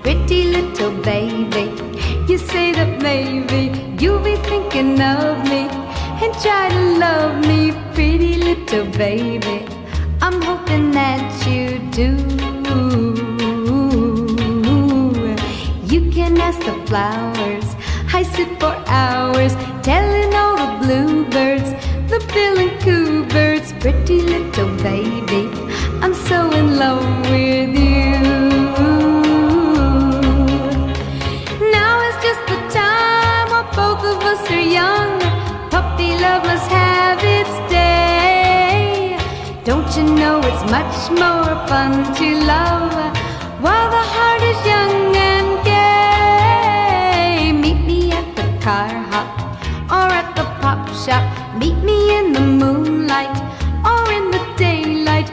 Pretty little baby, you say that maybe you'll be thinking of me and try to love me. Pretty little baby, I'm hoping that you do. You can ask the flowers, I sit for hours telling all the bluebirds, the bill and coo birds. Pretty little baby, I'm so in love with you. Now is just the time while both of us are young. Puppy love must have its day. Don't you know it's much more fun to love while the heart is young and gay? Meet me at the car hop or at the pop shop. Meet me in the moonlight or in the daylight.